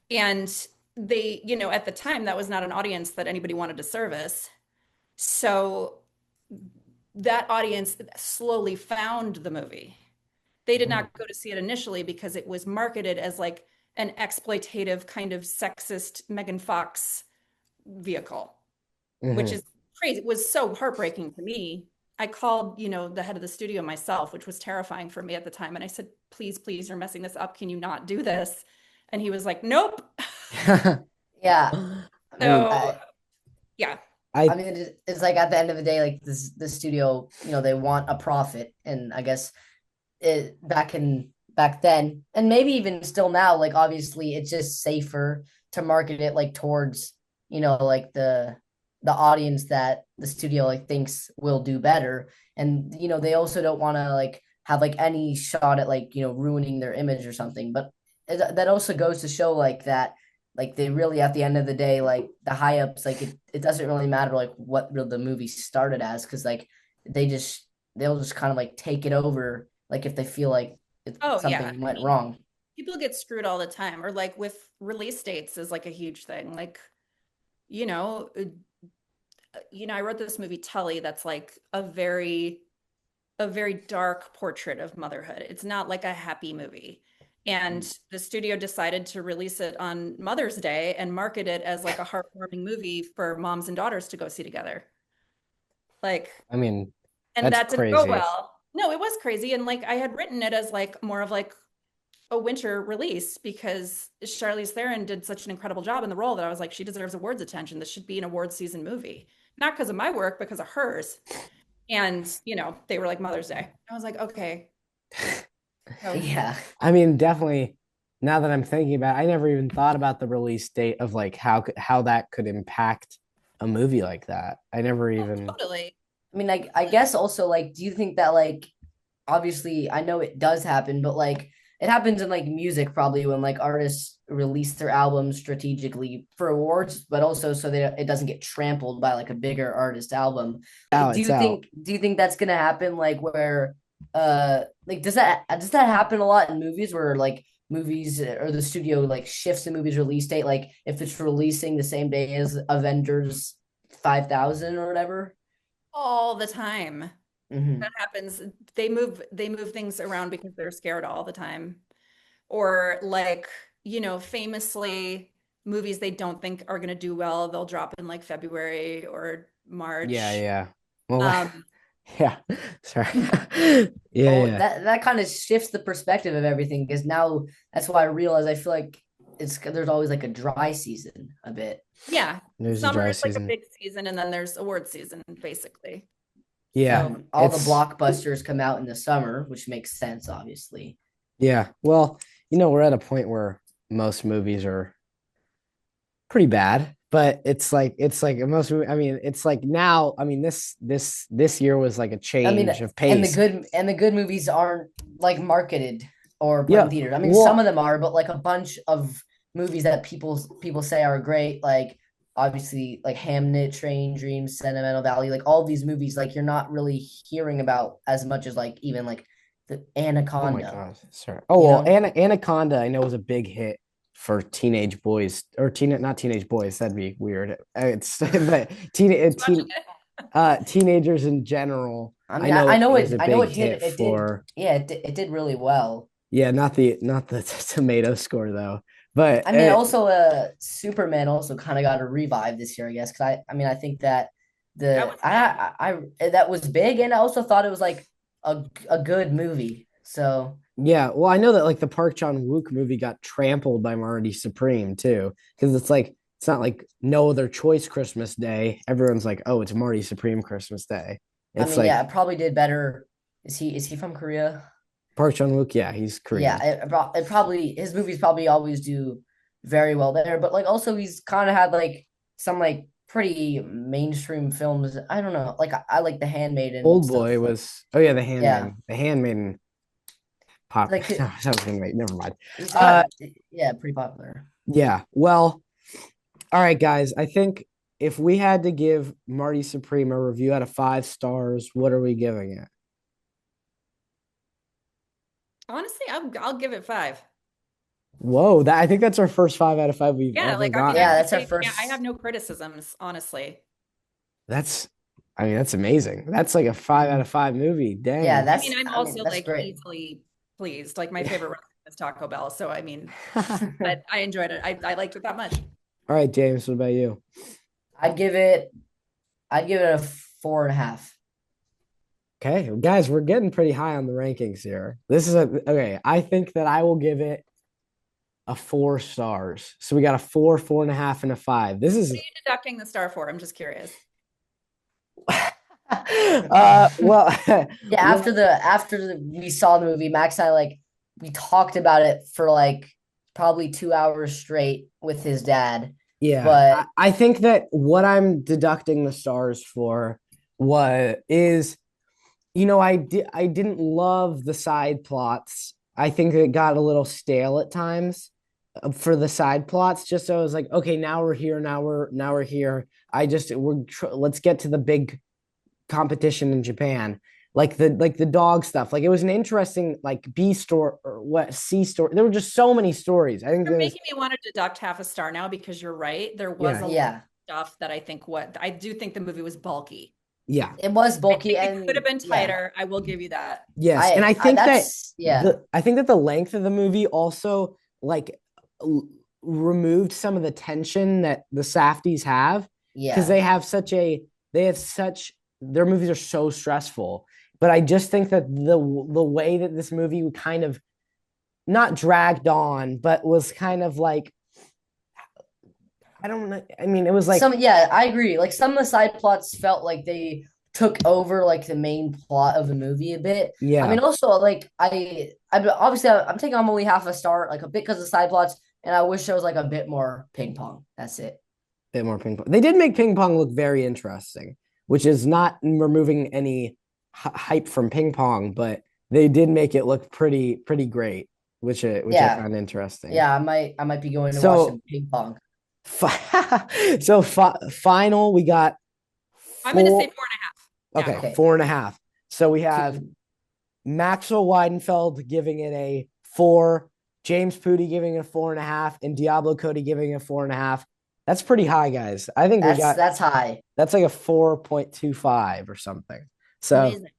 And they, at the time, that was not an audience that anybody wanted to service. So that audience slowly found the movie. They did Mhm. not go to see it initially because it was marketed as like an exploitative kind of sexist Megan Fox vehicle, which Mhm. is crazy. It was so heartbreaking to me. I called, the head of the studio myself, which was terrifying for me at the time. And I said, please, please, you're messing this up. Can you not do this? And he was like, nope. Yeah. I mean, So yeah. I I mean, it's like at the end of the day, like this studio, they want a profit, and I guess back then, and maybe even still now, like obviously, it's just safer to market it like towards, like the audience that the studio like thinks will do better, and they also don't want to like have like any shot at like ruining their image or something, but that also goes to show like that like they really at the end of the day like the high ups like it doesn't really matter like what the movie started as because like they just they'll just kind of like take it over like if they feel like Oh yeah. something I went mean, wrong. people get screwed all the time, or like with release dates is like a huge thing. Like, you know, uh, I wrote this movie Tully that's like a very dark portrait of motherhood. It's not like a happy movie. And the studio decided to release it on Mother's Day and market it as like a heartwarming movie for moms and daughters to go see together. Like, I mean, and that's that didn't go crazy. well. No, it was crazy. And like I had written it as like more of like a winter release because Charlize Theron did such an incredible job in the role that I was like, she deserves awards attention. This should be an awards season movie. Not because of my work, because of hers. And, they were like Mother's Day. I was like, okay. So Yeah. I mean, definitely. Now that I'm thinking about it, I never even thought about the release date of like how that could impact a movie like that. I never oh, even. totally. I mean, I guess also like, do you think that like, obviously, I know it does happen, but like, it happens in like music probably when like artists release their albums strategically for awards, but also so that it doesn't get trampled by like a bigger artist album. Now Do it's you out. think that's gonna happen? Like where, like does that happen a lot in movies where like movies or the studio like shifts the movie's release date, like if it's releasing the same day as Avengers 5,000 or whatever? All the time. Hmm. That happens. They move things around because they're scared all the time. or like, famously movies they don't think are going to do well, they'll drop in like February or Yeah, March. yeah. Well, Um, yeah. Sorry. Yeah, Well, yeah. that kind of shifts the perspective of everything because now that's why I realize I feel like there's always like a dry season a bit. yeah, There's a summer dry is like a season. big season, and then there's award season, basically. Yeah. So, And all the It's blockbusters come out in the summer, which makes sense, obviously. yeah. Well, we're at a point where most movies are pretty bad, but it's like most I mean, it's like now, I mean, this year was like a I mean, change of pace. and the good movies aren't like marketed or put in Yeah. theaters. I mean, some of Well, them are, but like a bunch of movies that people say are great, like obviously like Hamnet, Train Dreams, Sentimental Valley, like all these movies, like you're not really hearing about as much as like even like the oh my Anaconda, God, sorry. Oh you well, know? Anaconda, I know was a big hit for teenage boys or not teenage boys. That'd be weird. It's but teenagers in general. I I mean, know I it know was it. a I know big it did. hit It did. for Yeah, it did really well. yeah, not the tomato score though, but I mean, also, Superman also kind of got a revive this year, I guess. Because I mean, I think that that was big. that was big, and I also thought it was like a good movie. So yeah, well, I know that like the Park Chan-wook movie got trampled by Marty Supreme too, because it's not like no other choice Christmas Day. Everyone's like, oh, it's Marty Supreme Christmas Day. I It's mean, yeah, like it probably did better. Is he from Korea? Park Chan-wook, yeah, he's Yeah, Korean. it probably his movies probably always do very well there. But like also he's kind of had like some like pretty mainstream films. I don't know, like I like The Handmaiden and Old stuff. Boy was oh yeah, Yeah, The Handmaiden pop. like No, that was gonna make never mind. he's Uh, got yeah, pretty popular. yeah, well, all right, guys. I think if we had to give Marty Supreme a review out of 5 stars, what are we giving it? Honestly, I'll give it 5. Whoa, that I think that's our first 5 out of 5 we've Yeah, ever like I mean, I Yeah, gotten. would that's our say, yeah, I have first. no criticisms, honestly. That's, I mean, that's amazing. That's like a 5 out of 5 movie. Yeah, Dang. I'm I mean also that's like great. easily pleased. Like my Yeah. favorite restaurant is Taco Bell, so I mean, All but I enjoyed it. I liked it that much. right, James, what about you? I'd give it. I'd give it a 4.5. Okay, guys, we're getting pretty high on the rankings here. This is okay. I think that I will give it a 4 stars. So we got a 4, 4.5, and a 5. This What are is you deducting the star for? I'm just curious. well, Yeah, well, we saw the movie, Max and I like we talked about it for like probably 2 hours straight with his dad. yeah. But I think that what I'm deducting the stars for what is, I didn't love the side plots. I think it got a little stale at times for the side plots. Just so I was like, okay, now we're here, now we're here. Let's get to the big competition in Japan. Like the dog stuff. Like it was an interesting like B story or what C story. There were just so many stories. I think You're there was making me want to deduct half a star now because you're right. There was yeah, a lot of yeah, stuff that I do think the movie was bulky. yeah. it was I bulky think it could and have been yeah. tighter. I will give you that. Yes. And I yeah. I think that the length of the movie also like removed some of the tension that the Safdies have because Yeah. they have such their movies are so stressful. But I just think that the way that this movie kind of not dragged on, but was kind of like I don't know. I mean, it was like Yeah, I agree. Like some of the side plots felt like they took over like the main plot of the movie a bit. I mean, yeah, also like obviously I'm taking on only half a star, like a bit because of side plots, and I wish there was like a bit more ping pong. That's it. bit more ping pong. They did make ping pong look very interesting, which is not removing any hype from ping pong, but they did make it look pretty great, which I Yeah, found interesting. yeah. I might be going to watch So some ping pong. final we got I'm going to say four. 4.5. Yeah. Okay, Okay. 4.5. So we have Cool. Maxwell Weidenfeld giving it a 4, James Pooty giving it a 4.5, and Diablo Cody giving it a 4.5. That's pretty high, guys. I think That's high. that's like a 4.25 or something. So, Amazing.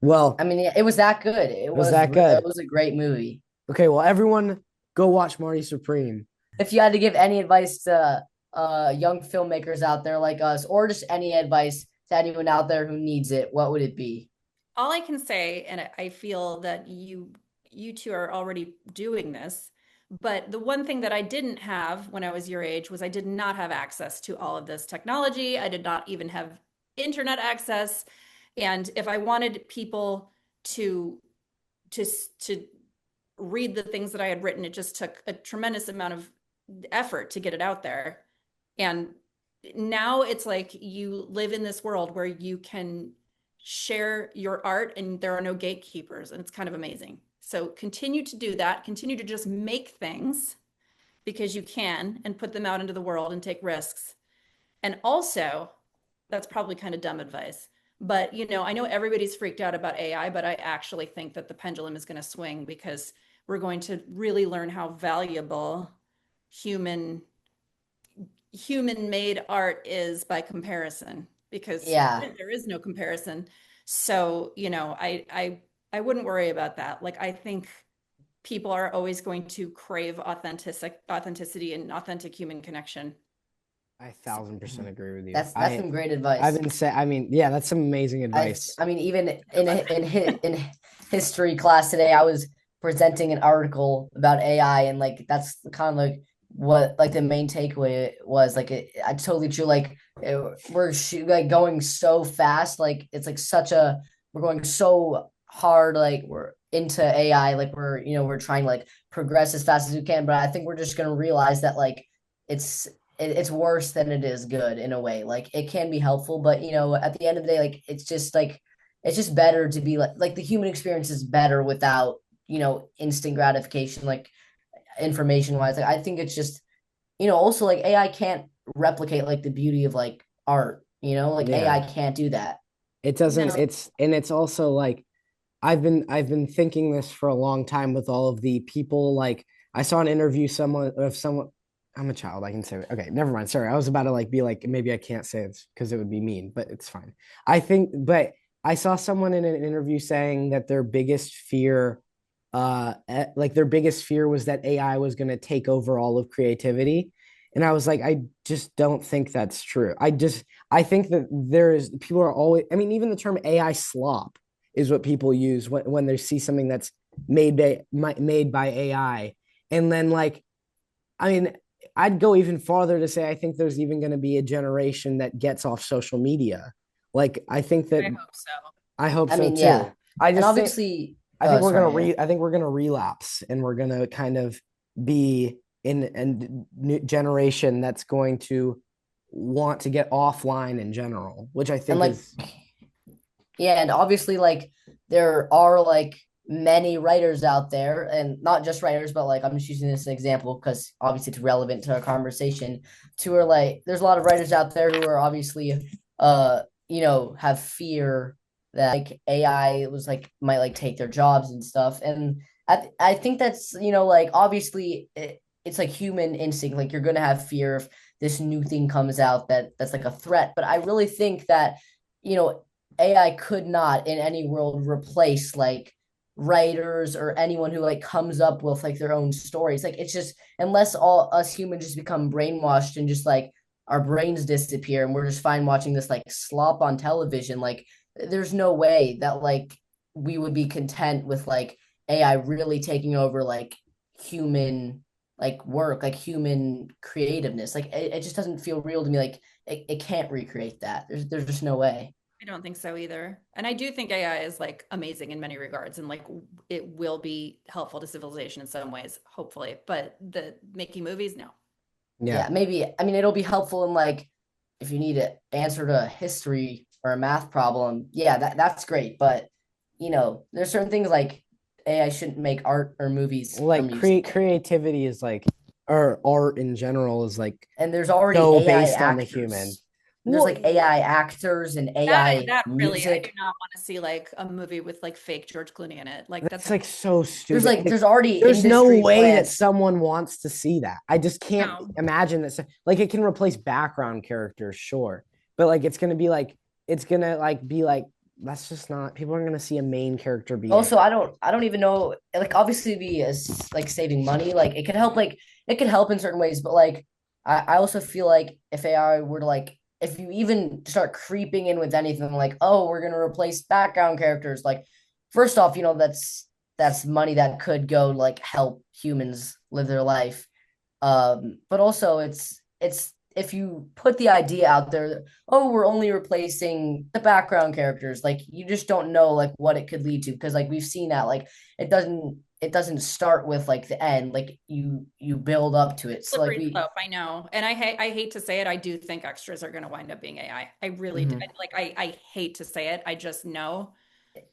well, I mean, yeah, it was that good. it was that It good. was a great movie. Okay, well, everyone, go watch Marty Supreme. If you had to give any advice to young filmmakers out there like us, or just any advice to anyone out there who needs it, what would it be? All I can say, and I feel that you two are already doing this, but the one thing that I didn't have when I was your age was I did not have access to all of this technology. I did not even have internet access. And if I wanted people to to to read the things that I had written, it just took a tremendous amount of effort to get it out there. And now it's like you live in this world where you can share your art and there are no gatekeepers, and it's kind of amazing. So continue to do that, continue to just make things because you can and put them out into the world and take risks. And also, that's probably kind of dumb advice, but I know everybody's freaked out about AI, but I actually think that the pendulum is going to swing because we're going to really learn how valuable human human made art is by comparison, because Yeah. there is no comparison. So, I wouldn't worry about that. Like, I think people are always going to crave authenticity and authentic human connection. I 1000% agree with you. That's some great I've advice. been say I mean, yeah, that's some amazing advice. I mean, even in history class today, I was presenting an article about AI, and like that's kind of like what like the main takeaway was. Like, I totally true. Like, like going so fast. Like, it's like we're going so hard. Like, we're into AI. Like, we're trying to like progress as fast as we can. But I think we're just gonna realize that like it's it's worse than it is good in a way. Like, it can be helpful, but at the end of the day, like it's just better to be like the human experience is better without instant gratification, like information wise. Like, I think it's just also like AI can't replicate like the beauty of like art. Like Yeah. AI can't do that. It doesn't, No. it's also like I've been thinking this for a long time with all of the people. Like, I saw an interview someone. I'm a child. I can say it. Okay, never mind. Sorry, I was about to like be like maybe I can't say it because it would be mean, but it's fine. But I saw someone in an interview saying that their biggest fear was that AI was going to take over all of creativity, and I was like, I just don't think that's true. I think that people are always. I mean, even the term AI slop is what people use when they see something that's made by AI. And then like, I mean, I'd go even farther to say I think there's even going to be a generation that gets off social media. Like, I think that I hope so. I hope I so mean, yeah, too. I and just think obviously, I think we're gonna sorry, yeah. I think we're gonna relapse, and we're gonna kind of be in a new generation that's going to want to get offline in general, which I And think like, is yeah, and obviously, like, there are like many writers out there, and not just writers, but like I'm just using this as an example because obviously it's relevant to our conversation. To where like there's a lot of writers out there who are obviously have fear that like AI was like might like take their jobs and stuff. And I think that's like obviously it's like human instinct. Like, you're gonna have fear if this new thing comes out that's like a threat. But I really think that you know AI could not in any world replace like writers or anyone who like comes up with like their own stories. Like, it's just unless all us humans just become brainwashed and just like our brains disappear and we're just fine watching this like slop on television, like there's no way that like we would be content with like AI really taking over like human like work, like human creativeness. Like, it just doesn't feel real to me. Like, it can't recreate that. There's just no way. I don't think so either. And I do think AI is like amazing in many regards, and like it will be helpful to civilization in some ways, hopefully. But the making movies, no. yeah. Yeah, maybe. I mean, it'll be helpful in like if you need an answer to a history or a math problem. Yeah, that's great. But there's certain things like AI shouldn't make art or movies or Like music. creativity is like, or art in general is like And there's already so AI based on the human. actors. There's Well, like AI actors and That AI that really, I do music. not want to see like a movie with like fake George Clooney in it. Like that's that's like so There's stupid. like Like, there's already there's no industry way that plants. someone wants to see that. I just can't no. imagine that. Like, it can replace background characters, sure, but like it's gonna be like that's just not, people aren't going to see a main character be Also, AI. I don't even know, like obviously be as like saving money, like it could help in certain ways, but like I also feel like if AI were to like if you even start creeping in with anything like, oh, we're gonna replace background characters, like first off, you know, that's money that could go like help humans live their life. But also it's if you put the idea out there, oh, we're only replacing the background characters, like you just don't know like what it could lead to because like we've seen that like it doesn't start with like the end, like you build up to it. So like Slippery we slope, I know. And I hate to say it, I do think extras are going to wind up being AI. I really do. Mhm. Like I hate to say it. I just know.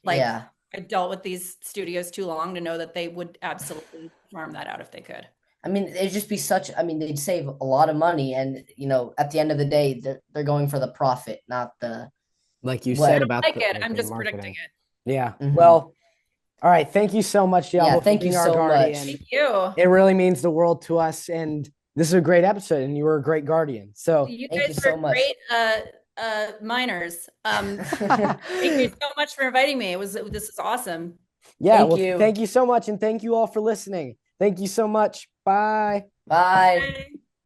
Like Yeah. I've dealt with these studios too long to know that they would absolutely farm that out if they could. I mean, it'd just be such, I mean, they'd save a lot of money and you know, at the end of the day, they're going for the profit, not the Like you I said what. don't about like the it. like I'm the just predicting marketing. it. Yeah. Mhm. Well, all right. Thank you so much, Yeah, Diablo, for thank you being our so guardian. much. Thank you. It really means the world to us. And this is a great episode, and you were a great guardian. So, You Thank guys you were so much. great minors. Thank you so much for inviting me. This is awesome. yeah. Thank Well, you. thank you so much. And thank you all for listening. Thank you so much. Bye. Bye. Bye.